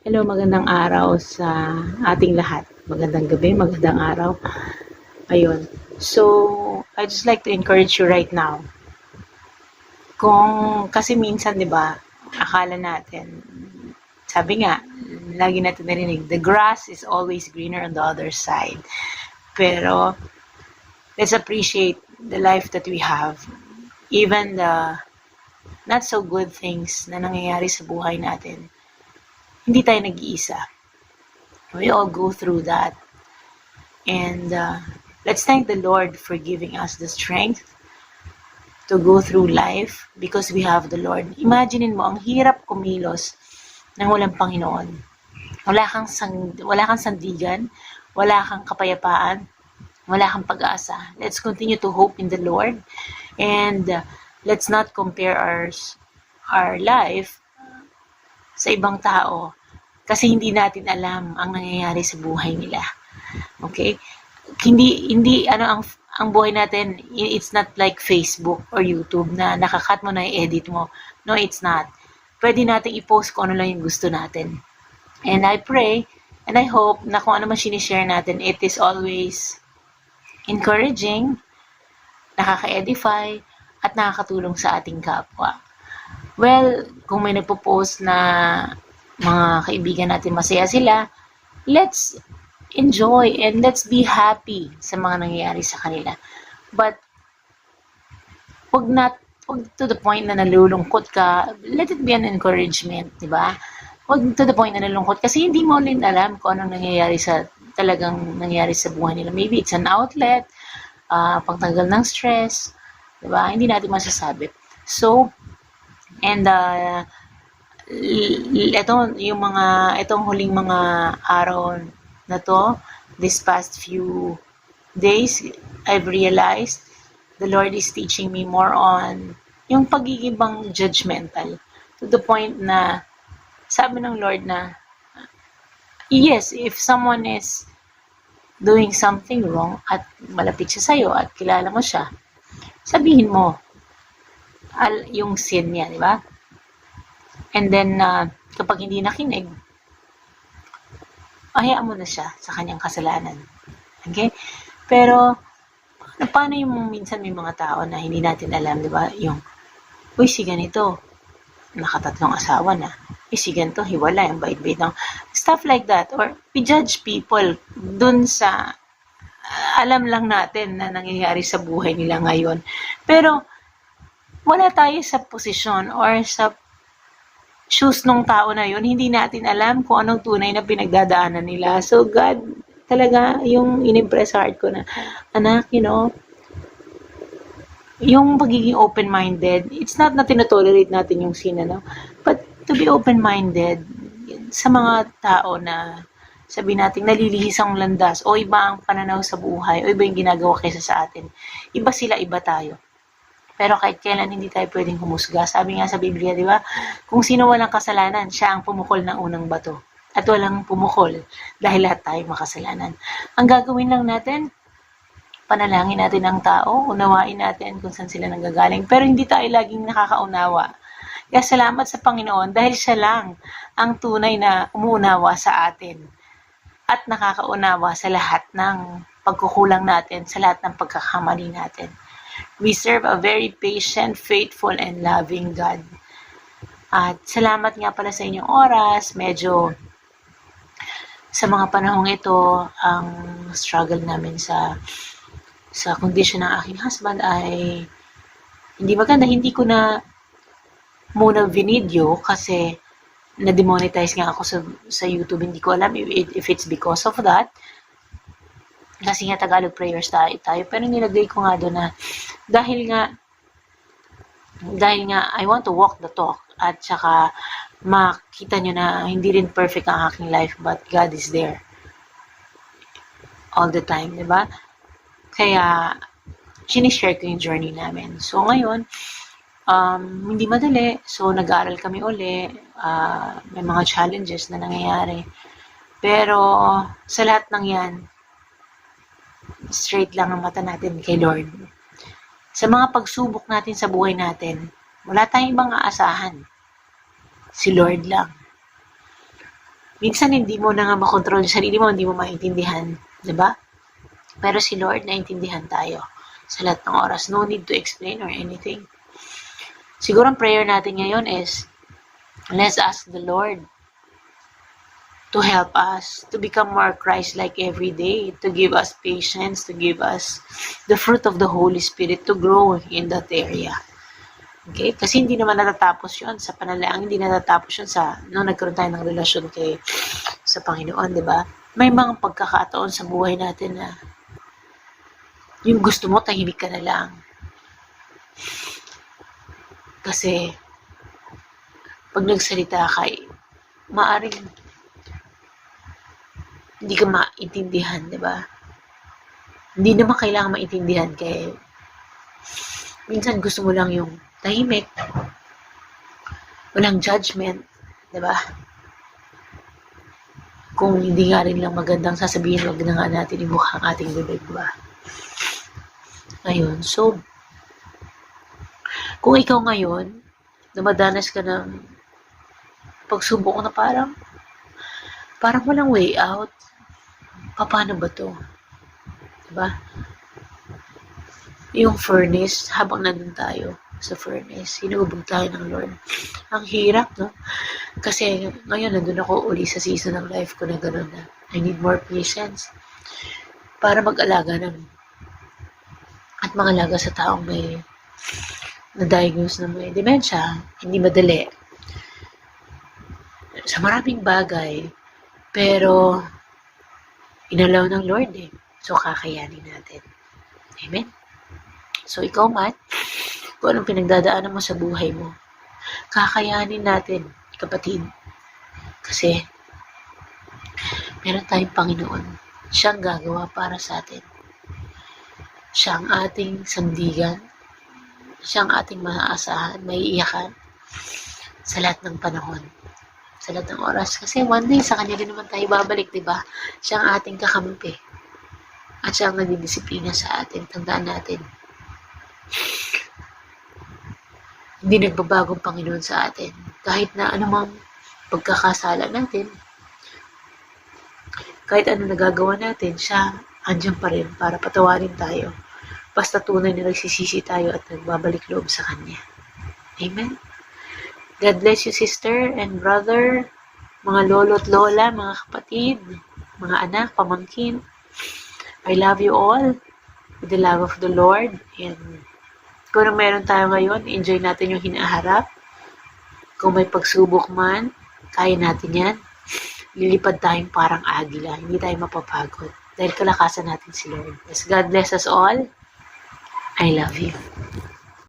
Hello, magandang araw sa ating lahat. Magandang gabi, magandang araw. Ayun. So, I just like to encourage you right now. Kasi minsan, di ba, akala natin, sabi nga, lagi natin narinig, the grass is always greener on the other side. Pero, let's appreciate the life that we have. Even the not so good things na nangyayari sa buhay natin. Hindi tayo nag-iisa. We all go through that. And let's thank the Lord for giving us the strength to go through life because we have the Lord. Imaginein mo, ang hirap kumilos nang walang Panginoon. Wala kang sandigan, wala kang kapayapaan, wala kang pag-asa. Let's continue to hope in the Lord and let's not compare our life sa ibang tao kasi hindi natin alam ang nangyayari sa buhay nila. Okay? Hindi ang buhay natin, it's not like Facebook or YouTube na nakakat mo na i-edit mo. No, it's not. Pwede nating i-post kung ano lang yung gusto natin. And I pray and I hope na kung ano man sinishare natin, it is always encouraging, nakaka-edify, at nakakatulong sa ating kapwa. Well, kung may nagpo-post na mga kaibigan natin masaya sila, let's enjoy and let's be happy sa mga nangyayari sa kanila. But wag to the point na nalulungkot ka, let it be an encouragement, di ba? Wag to the point na nalulungkot kasi hindi mo rin alam kung anong talagang nangyayari sa buhay nila. Maybe it's an outlet, pangtanggal ng stress, di ba? Hindi natin masasabi. So, and itong huling mga araw na to, this past few days, I've realized the Lord is teaching me more on yung pagiging bang judgmental to the point na sabi ng Lord na yes, if someone is doing something wrong at malapit siya sa'yo at kilala mo siya, sabihin mo yung sin niya, di ba? And then, kapag hindi nakinig, hayaan mo na siya sa kanyang kasalanan. Okay? Pero, paano yung minsan may mga tao na hindi natin alam, di ba? Yung, uy, si ganito, nakatatlong asawa na. Si ganito, hiwala, yung bait-bait ng stuff like that. Or, we judge people dun sa alam lang natin na nangyayari sa buhay nila ngayon. Pero, wala tayo sa posisyon or sa shoes nung tao na yun, hindi natin alam kung anong tunay na pinagdadaanan nila. So, God, talaga, yung in-impress heart ko na, anak, yung pagiging open-minded, it's not na tinotolerate natin yung sin, but to be open-minded sa mga tao na sabi natin nalilihis ang landas o iba ang pananaw sa buhay o iba yung ginagawa kaysa sa atin. Iba sila, iba tayo. Pero kahit kailan hindi tayo pwedeng humusga. Sabi nga sa Biblia, di ba? Kung sino walang kasalanan, siya ang pumukol ng unang bato. At walang pumukol dahil lahat tayo makasalanan. Ang gagawin lang natin, panalangin natin ang tao, unawain natin kung saan sila nanggagaling. Pero hindi tayo laging nakakaunawa. Kaya salamat sa Panginoon dahil siya lang ang tunay na umuunawa sa atin. At nakakaunawa sa lahat ng pagkukulang natin, sa lahat ng pagkakamali natin. We serve a very patient, faithful, and loving God. At salamat nga pala sa inyong oras. Medyo sa mga panahong ito, ang struggle namin sa condition ng aking husband ay hindi maganda. Hindi ko na muna video kasi na-demonetize nga ako sa YouTube. Hindi ko alam if it's because of that. Kasi nga Tagalog prayers tayo. Pero nilagay ko nga doon na dahil nga I want to walk the talk at saka makita nyo na hindi rin perfect ang aking life but God is there all the time, di ba? Kaya sinishare ko yung journey namin. So ngayon, hindi madali. So nag-aaral kami uli. May mga challenges na nangyayari. Pero sa lahat ng yan, straight lang ang mata natin kay Lord. Sa mga pagsubok natin sa buhay natin, wala tayong ibang aasahan. Si Lord lang. Minsan hindi mo na nga makontrol yung sarili mo, hindi mo maintindihan, di ba? Pero si Lord, naintindihan tayo sa lahat ng oras. No need to explain or anything. Siguro ang prayer natin ngayon is, let's ask the Lord to help us to become more Christ-like every day, to give us patience, to give us the fruit of the Holy Spirit to grow in that area. Okay? Kasi hindi naman natatapos yun sa panalangin, hindi natatapos yun sa, nagkaroon tayo ng relasyon sa Panginoon, di ba? May mga pagkakataon sa buhay natin na yung gusto mo, tahimik ka na lang. Kasi, pag nagsalita ka, maaring hindi ka maintindihan, di ba? Hindi naman kailangan maintindihan kaya minsan gusto mo lang yung tahimik, walang judgment, di ba? Kung hindi nga rin lang magandang sasabihin, wag na nga natin ibuka ang ating bibig, di ba? Ngayon, so, kung ikaw ngayon, dumadanas ka ng pagsubok na parang walang way out, paano ba to? Diba? Yung furnace, habang nandun tayo sa furnace, hinubog tayo ng Lord. Ang hirap, no? Kasi ngayon, nandun ako uli sa season ng life ko na gano'n na I need more patience para mag-alaga at mag-alaga sa taong may na-diagnose na may dementia. Hindi madali. Sa maraming bagay, pero inalaw ng Lord eh. So, kakayanin natin. Amen? So, ikaw man, kung anong pinagdadaanan mo sa buhay mo, kakayanin natin, kapatid. Kasi, meron tayong Panginoon. Siyang gagawa para sa atin. Siya ang ating sandigan. Siya ang ating maaasahan, maiiyakan sa lahat ng panahon. Sa lahat ng oras. Kasi one day, sa Kanya rin naman tayo babalik, diba? Siya ang ating kakampi. At siya ang nagdidisiplina sa atin. Tandaan natin. Hindi nagbabagong Panginoon sa atin. Kahit na anumang pagkakasala natin, kahit ano nagagawa natin, siya andyan pa rin para patawarin tayo. Basta tunay na nagsisisi tayo at nagbabalik loob sa Kanya. Amen? God bless you, sister and brother, mga lolo at lola, mga kapatid, mga anak, pamangkin. I love you all with the love of the Lord. And kung meron tayo ngayon, enjoy natin yung hinaharap. Kung may pagsubok man, kaya natin yan. Lilipad tayong parang agila. Hindi tayo mapapagod. Dahil kalakasan natin si Lord. Yes, God bless us all. I love you.